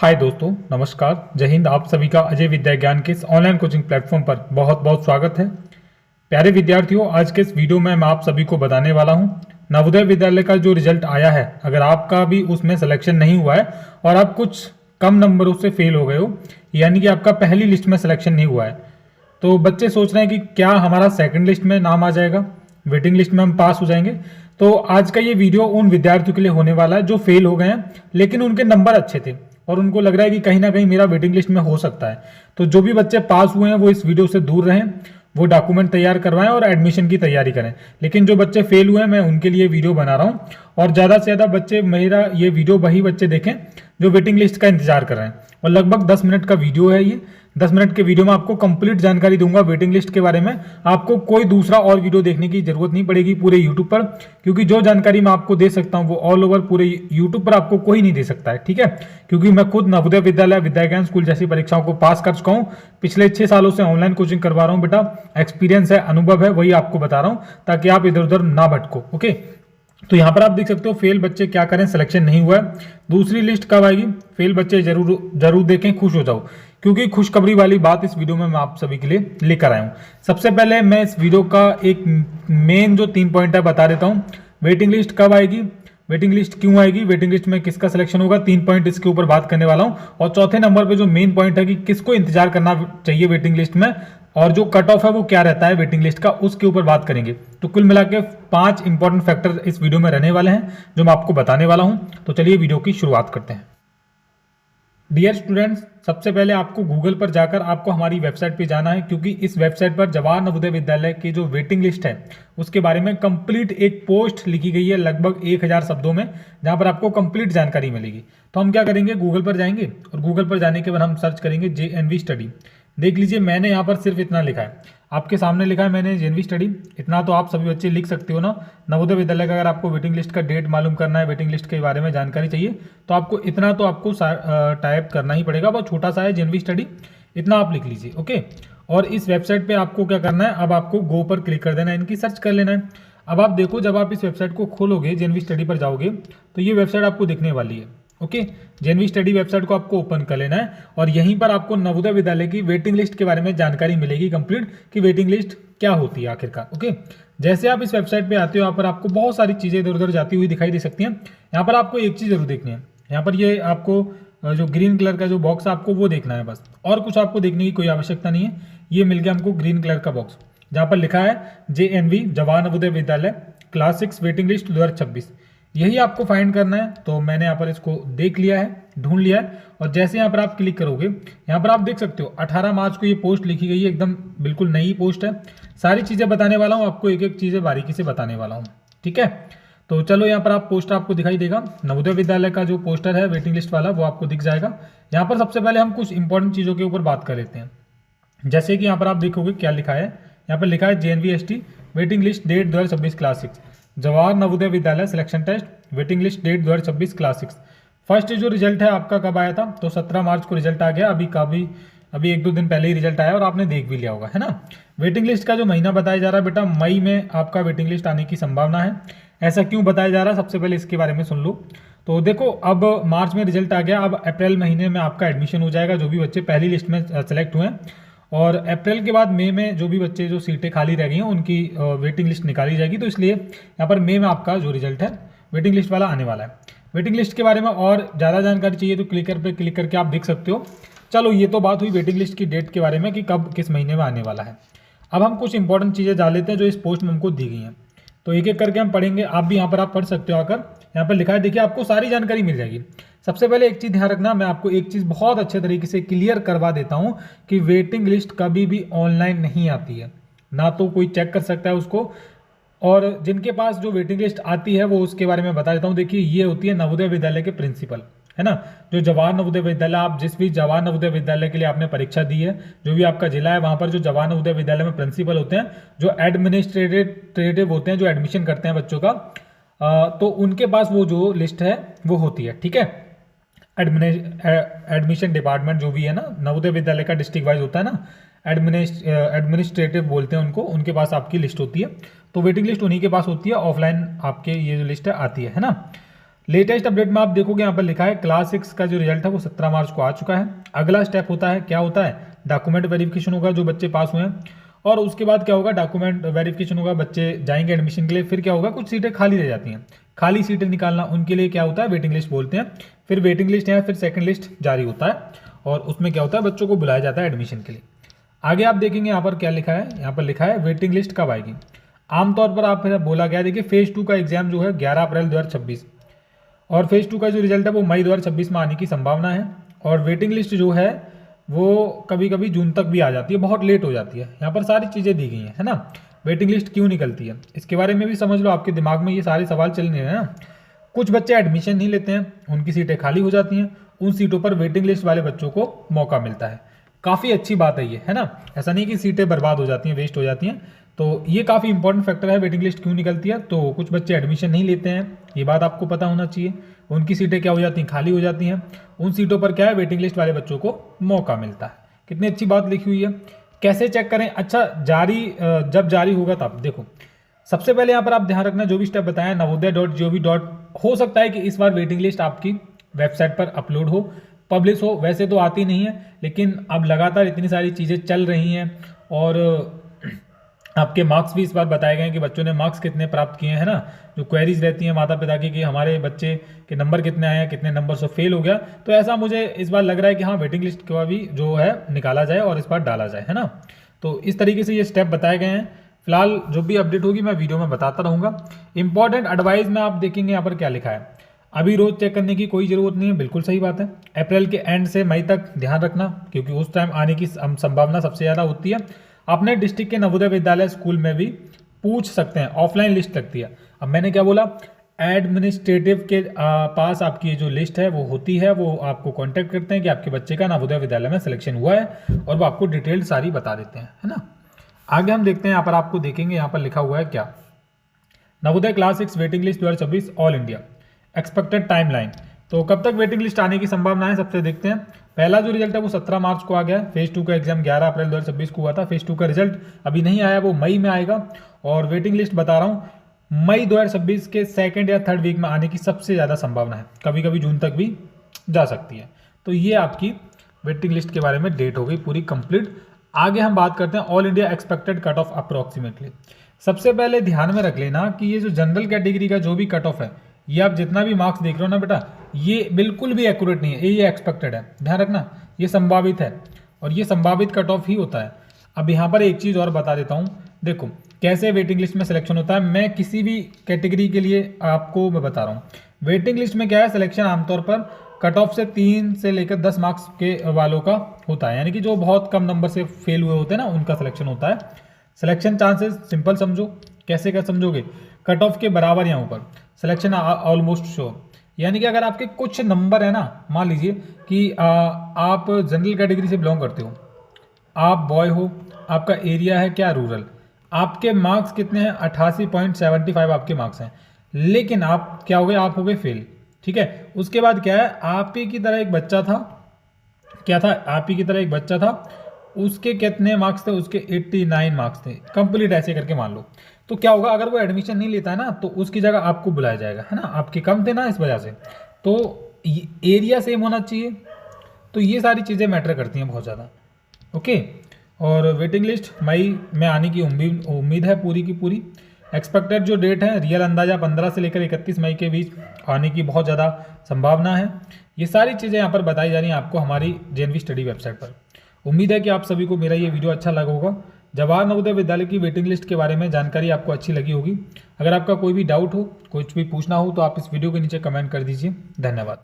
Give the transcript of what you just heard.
हाय दोस्तों, नमस्कार, जय हिंद। आप सभी का अजय विद्या ज्ञान के इस ऑनलाइन कोचिंग प्लेटफॉर्म पर बहुत बहुत स्वागत है। प्यारे विद्यार्थियों, आज के इस वीडियो में मैं आप सभी को बताने वाला हूं नवोदय विद्यालय का जो रिजल्ट आया है। अगर आपका भी उसमें सिलेक्शन नहीं हुआ है और आप कुछ कम नंबरों से फेल हो गए हो, यानी कि आपका पहली लिस्ट में सिलेक्शन नहीं हुआ है, तो बच्चे सोच रहे हैं कि क्या हमारा सेकंड लिस्ट में नाम आ जाएगा, वेटिंग लिस्ट में हम पास हो जाएंगे। तो आज का ये वीडियो उन विद्यार्थियों के लिए होने वाला है जो फेल हो गए हैं लेकिन उनके नंबर अच्छे थे और उनको लग रहा है कि कहीं ना कहीं मेरा वेटिंग लिस्ट में हो सकता है। तो जो भी बच्चे पास हुए हैं वो इस वीडियो से दूर रहें, वो डॉक्यूमेंट तैयार करवाएं और एडमिशन की तैयारी करें। लेकिन जो बच्चे फेल हुए हैं मैं उनके लिए वीडियो बना रहा हूं और ज़्यादा से ज़्यादा बच्चे मेरा ये वीडियो वही बच्चे देखें जो वेटिंग लिस्ट का इंतजार कर रहे हैं। और लगभग 10 मिनट का वीडियो है ये। 10 मिनट के वीडियो में आपको कंप्लीट जानकारी दूंगा वेटिंग लिस्ट के बारे में। आपको कोई दूसरा और वीडियो देखने की जरूरत नहीं पड़ेगी पूरे यूट्यूब पर, क्योंकि जो जानकारी मैं आपको दे सकता हूं वो ऑल ओवर पूरे यूट्यूब पर आपको कोई नहीं दे सकता है। ठीक है, क्योंकि मैं खुद नवोदय विद्यालय, विद्या ज्ञान स्कूल जैसी परीक्षाओं को पास कर चुका हूं। पिछले 6 सालों से ऑनलाइन कोचिंग करवा रहा हूं बेटा। एक्सपीरियंस है, अनुभव है, वही आपको बता रहा हूं ताकि आप इधर उधर ना भटको। ओके, तो यहाँ पर आप देख सकते हो फेल बच्चे क्या करें, सिलेक्शन नहीं हुआ है। दूसरी लिस्ट कब आएगी? फेल बच्चे जरूर देखें, खुश हो जाओ, क्योंकि खुशखबरी वाली बात इस वीडियो में मैं आप सभी के लिए लेकर आया हूँ। सबसे पहले मैं इस वीडियो का एक मेन जो 3 पॉइंट है बता देता हूँ। वेटिंग लिस्ट कब आएगी, वेटिंग लिस्ट क्यों आएगी, वेटिंग लिस्ट में किसका सिलेक्शन होगा, 3 पॉइंट इसके ऊपर बात करने वाला हूं। और चौथे नंबर पे जो मेन पॉइंट है कि किसको इंतजार करना चाहिए वेटिंग लिस्ट में और जो कट ऑफ है वो क्या रहता है वेटिंग लिस्ट का, उसके ऊपर बात करेंगे। तो कुल मिला के 5 इंपॉर्टेंट फैक्टर इस वीडियो में रहने वाले हैं जो मैं आपको बताने वाला हूं। तो चलिए वीडियो की शुरुआत करते हैं। डियर स्टूडेंट्स, सबसे पहले आपको गूगल पर जाकर आपको हमारी वेबसाइट पे जाना है, क्योंकि इस वेबसाइट पर जवाहर नवोदय विद्यालय की जो वेटिंग लिस्ट है उसके बारे में कंप्लीट एक पोस्ट लिखी गई है लगभग 1000 शब्दों में, जहां पर आपको कंप्लीट जानकारी मिलेगी। तो हम क्या करेंगे, गूगल पर जाएंगे और गूगल पर जाने के बाद हम सर्च करेंगे JNV स्टडी। देख लीजिए, मैंने यहाँ पर सिर्फ इतना लिखा है, आपके सामने लिखा है मैंने JNV स्टडी। इतना तो आप सभी बच्चे लिख सकते हो ना। नवोदय विद्यालय का अगर आपको वेटिंग लिस्ट का डेट मालूम करना है, वेटिंग लिस्ट के बारे में जानकारी चाहिए, तो आपको इतना तो आपको टाइप करना ही पड़ेगा। बहुत छोटा सा है JNV स्टडी, इतना आप लिख लीजिए। ओके, और इस वेबसाइट पे आपको क्या करना है, अब आपको गो पर क्लिक कर देना है, इनकी सर्च कर लेना है। अब आप देखो, जब आप इस वेबसाइट को खोलोगे, JNV स्टडी पर जाओगे तो ये वेबसाइट आपको दिखने वाली है। ओके, JNV स्टडी वेबसाइट को आपको ओपन कर लेना है और यहीं पर आपको नवोदय विद्यालय की वेटिंग लिस्ट के बारे में जानकारी मिलेगी कंप्लीट, कि वेटिंग लिस्ट क्या होती है आखिरकार। ओके, जैसे आप इस वेबसाइट पे आते हो, यहाँ पर आपको बहुत सारी चीज़ें इधर उधर जाती हुई दिखाई दे सकती हैं। यहाँ पर आपको एक चीज़ जरूर देखनी है, यहाँ पर ये आपको जो ग्रीन कलर का जो बॉक्स है आपको वो देखना है बस, और कुछ आपको देखने की कोई आवश्यकता नहीं है। ये मिल गया हमको ग्रीन कलर का बॉक्स, जहाँ पर लिखा है JNV जवाहर नवोदय विद्यालय क्लास 6 वेटिंग लिस्ट 2026, यही आपको फाइंड करना है। तो मैंने यहाँ पर इसको देख लिया है, ढूंढ लिया है, और जैसे यहाँ पर आप क्लिक करोगे, यहाँ पर आप देख सकते हो 18 मार्च को ये पोस्ट लिखी गई है, एकदम बिल्कुल नई पोस्ट है। सारी चीज़ें बताने वाला हूँ आपको, एक एक चीज़ें बारीकी से बताने वाला हूँ। ठीक है, तो चलो यहाँ पर आप पोस्टर आपको दिखाई देगा, नवोदय विद्यालय का जो पोस्टर है वेटिंग लिस्ट वाला वो आपको दिख जाएगा। यहाँ पर सबसे पहले हम कुछ इंपॉर्टेंट चीज़ों के ऊपर बात कर लेते हैं। जैसे कि यहाँ पर आप देखोगे क्या लिखा है, यहाँ पर लिखा है JNV ST waiting list date 2026 class 6, Jawahar Navodaya Vidyalaya selection test waiting list date 2026 class 6। First जो रिजल्ट है आपका कब आया था, तो 17 मार्च को रिजल्ट आ गया। अभी 1-2 दिन पहले ही रिजल्ट आया और आपने देख भी लिया होगा, है ना। वेटिंग लिस्ट का जो महीना बताया जा रहा है बेटा, मई में आपका वेटिंग लिस्ट आने की संभावना है। ऐसा क्यों बताया जा रहा है, सबसे पहले इसके बारे में सुन लो। तो देखो, अब मार्च में रिजल्ट आ गया, अब अप्रैल महीने में आपका एडमिशन हो जाएगा जो भी बच्चे पहली लिस्ट में सेलेक्ट हुए हैं, और अप्रैल के बाद मई में जो भी बच्चे जो सीटें खाली रह गई हैं उनकी वेटिंग लिस्ट निकाली जाएगी। तो इसलिए यहाँ पर मई में आपका जो रिजल्ट है वेटिंग लिस्ट वाला आने वाला है। वेटिंग लिस्ट के बारे में और ज़्यादा जानकारी चाहिए तो क्लिकर पे क्लिक करके आप देख सकते हो। चलो, ये तो बात हुई वेटिंग लिस्ट की डेट के बारे में कि कब किस महीने में आने वाला है। अब हम कुछ इंपॉर्टेंट चीज़ें जान लेते हैं जो इस पोस्ट में हमको दी गई हैं। तो एक एक करके हम पढ़ेंगे, आप भी यहाँ पर आप पढ़ सकते हो आकर। यहाँ पर लिखा है, देखिए आपको सारी जानकारी मिल जाएगी। सबसे पहले एक चीज़ ध्यान रखना, मैं आपको एक चीज़ बहुत अच्छे तरीके से क्लियर करवा देता हूँ कि वेटिंग लिस्ट कभी भी ऑनलाइन नहीं आती है, ना तो कोई चेक कर सकता है उसको। और जिनके पास जो वेटिंग लिस्ट आती है वो उसके बारे में बता देता हूँ। देखिए, ये होती है नवोदय विद्यालय के प्रिंसिपल, है ना। जो जवाहर नवोदय विद्यालय, आप जिस भी जवाहर नवोदय विद्यालय के लिए आपने परीक्षा दी है, जो भी आपका जिला है, वहाँ पर जो जवाहर नवोदय विद्यालय में प्रिंसिपल होते हैं, जो एडमिनिस्ट्रेटिव होते हैं, जो एडमिशन करते हैं बच्चों का, तो उनके पास वो जो लिस्ट है वो होती है। ठीक है, एडमिशन डिपार्टमेंट जो भी है ना, नवोदय विद्यालय का डिस्ट्रिक्ट वाइज होता है ना, एडमिनिस्ट्रेटिव बोलते हैं उनको, उनके पास आपकी लिस्ट होती है। तो वेटिंग लिस्ट उन्हीं के पास होती है, ऑफलाइन आपके ये जो लिस्ट है आती है ना। लेटेस्ट अपडेट में आप देखोगे यहाँ पर लिखा है क्लास 6 का जो रिजल्ट है वो 17 मार्च को आ चुका है। अगला स्टेप होता है, क्या होता है, डॉक्यूमेंट वेरिफिकेशन होगा जो बच्चे पास हुए हैं, और उसके बाद क्या होगा, डॉक्यूमेंट वेरिफिकेशन होगा, बच्चे जाएंगे एडमिशन के लिए। फिर क्या होगा, कुछ सीटें खाली रह जाती हैं, खाली सीटें निकालना, उनके लिए क्या होता है, वेटिंग लिस्ट बोलते हैं। फिर वेटिंग लिस्ट है, फिर सेकंड लिस्ट जारी होता है, और उसमें क्या होता है, बच्चों को बुलाया जाता है एडमिशन के लिए। आगे आप देखेंगे यहाँ पर क्या लिखा है, यहाँ पर लिखा है वेटिंग लिस्ट कब आएगी। आमतौर पर आप बोला गया, देखिए फेज 2 का एग्जाम जो है 11 अप्रैल 2026, और फेज 2 का जो रिजल्ट है वो मई 2026 में आने की संभावना है। और वेटिंग लिस्ट जो है वो कभी कभी जून तक भी आ जाती है, बहुत लेट हो जाती है। यहाँ पर सारी चीज़ें दी गई हैं, है ना। वेटिंग लिस्ट क्यों निकलती है इसके बारे में भी समझ लो, आपके दिमाग में ये सारे सवाल चल नहीं रहे ना। कुछ बच्चे एडमिशन नहीं लेते हैं, उनकी सीटें खाली हो जाती हैं, उन सीटों पर वेटिंग लिस्ट वाले बच्चों को मौका मिलता है। काफ़ी अच्छी बात है ये, है ना। ऐसा नहीं कि सीटें बर्बाद हो जाती हैं, वेस्ट हो जाती हैं। तो ये काफ़ी इंपॉर्टेंट फैक्टर है, वेटिंग लिस्ट क्यों निकलती है। तो कुछ बच्चे एडमिशन नहीं लेते हैं, ये बात आपको पता होना चाहिए। उनकी सीटें क्या हो जाती हैं, खाली हो जाती हैं। उन सीटों पर क्या है, वेटिंग लिस्ट वाले बच्चों को मौका मिलता है। कितनी अच्छी बात लिखी हुई है। कैसे चेक करें, अच्छा जब जारी होगा तब देखो। सबसे पहले यहाँ पर आप ध्यान रखना, जो भी स्टेप बताया navodaya.gov. हो सकता है कि इस बार वेटिंग लिस्ट आपकी वेबसाइट पर अपलोड हो, पब्लिश हो। वैसे तो आती नहीं है, लेकिन अब लगातार इतनी सारी चीज़ें चल रही हैं, और आपके मार्क्स भी इस बार बताए गए हैं कि बच्चों ने मार्क्स कितने प्राप्त किए हैं ना। जो क्वेरीज रहती हैं माता पिता की कि हमारे बच्चे के नंबर कितने आए हैं, कितने नंबर से फेल हो गया, तो ऐसा मुझे इस बार लग रहा है कि हाँ, वेटिंग लिस्ट का भी जो है निकाला जाए और इस बार डाला जाए, है ना। तो इस तरीके से ये स्टेप बताए गए हैं। फिलहाल जो भी अपडेट होगी मैं वीडियो में बताता रहूँगा। इंपॉर्टेंट एडवाइस में आप देखेंगे यहाँ पर क्या लिखा है, अभी रोज चेक करने की कोई ज़रूरत नहीं है, बिल्कुल सही बात है। अप्रैल के एंड से मई तक ध्यान रखना, क्योंकि उस टाइम आने की संभावना सबसे ज़्यादा होती है। अपने डिस्ट्रिक्ट के नवोदय विद्यालय स्कूल में भी पूछ सकते हैं, ऑफलाइन लिस्ट लगती है। अब मैंने क्या बोला, एडमिनिस्ट्रेटिव के पास आपकी जो लिस्ट है वो होती है, वो आपको कांटेक्ट करते हैं कि आपके बच्चे का नवोदय विद्यालय में सिलेक्शन हुआ है, और वो आपको डिटेल सारी बता देते हैं, है ना। आगे हम देखते हैं, यहाँ पर आपको देखेंगे, यहाँ पर लिखा हुआ है क्या, Navodaya class 6 waiting list 2026 all India expected timeline. तो कब तक वेटिंग लिस्ट आने की संभावना है, सबसे देखते हैं। पहला जो रिजल्ट है वो 17 मार्च को आ गया। फेज 2 का एग्जाम 11 अप्रैल 2026 को हुआ था। फेज 2 का रिजल्ट अभी नहीं आया, वो मई में आएगा। और वेटिंग लिस्ट बता रहा हूँ, मई 2026 के सेकंड या थर्ड वीक में आने की सबसे ज़्यादा संभावना है, कभी कभी जून तक भी जा सकती है। तो ये आपकी वेटिंग लिस्ट के बारे में डेट हो गई पूरी कंप्लीट। आगे हम बात करते हैं all India expected cut off approximately. सबसे पहले ध्यान में रख लेना कि ये जो जनरल कैटेगरी का जो भी कट ऑफ है, ये आप जितना भी मार्क्स देख रहे हो ना बेटा, ये बिल्कुल भी एक्यूरेट नहीं है, ये एक्सपेक्टेड है, ध्यान रखना। ये संभावित है, और ये संभावित कट ऑफ ही होता है। अब यहाँ पर एक चीज़ और बता देता हूँ, देखो कैसे वेटिंग लिस्ट में सिलेक्शन होता है। मैं किसी भी कैटेगरी के लिए आपको मैं बता रहा हूँ। वेटिंग लिस्ट में क्या है, सिलेक्शन आमतौर पर कट ऑफ से 3 से लेकर 10 मार्क्स के वालों का होता है, यानी कि जो बहुत कम नंबर से फेल हुए होते हैं ना, उनका सिलेक्शन होता है। सिलेक्शन चांसेस सिंपल समझो, कैसे क्या समझोगे, कट ऑफ के बराबर या ऊपर सिलेक्शन ऑलमोस्ट श्योर। यानी कि अगर आपके कुछ नंबर है ना, मान लीजिए कि आप जनरल कैटेगरी से बिलोंग करते हो, आप बॉय हो, आपका एरिया है क्या रूरल, आपके मार्क्स कितने हैं 88.75 आपके मार्क्स हैं, लेकिन आप क्या हो गए, आप हो गए फेल, ठीक है। उसके बाद क्या है, आप ही की तरह एक बच्चा था, क्या था, आप ही की तरह एक बच्चा था, उसके कितने मार्क्स थे, उसके 89 मार्क्स थे कंप्लीट, ऐसे करके मान लो। तो क्या होगा, अगर वो एडमिशन नहीं लेता है ना, तो उसकी जगह आपको बुलाया जाएगा, है ना। आपके कम थे ना, इस वजह से। तो एरिया सेम होना चाहिए, तो ये सारी चीज़ें मैटर करती हैं बहुत ज़्यादा, ओके। और वेटिंग लिस्ट मई में आने की उम्मीद है पूरी की पूरी। एक्सपेक्टेड जो डेट है, रियल अंदाजा 15 से लेकर 31 मई के बीच आने की बहुत ज़्यादा संभावना है। ये सारी चीज़ें यहाँ पर बताई जा रही हैं आपको हमारी JNV स्टडी वेबसाइट पर। उम्मीद है कि आप सभी को मेरा ये वीडियो अच्छा लगा होगा। जवाहर नवोदय विद्यालय की वेटिंग लिस्ट के बारे में जानकारी आपको अच्छी लगी होगी। अगर आपका कोई भी डाउट हो, कुछ भी पूछना हो, तो आप इस वीडियो के नीचे कमेंट कर दीजिए। धन्यवाद।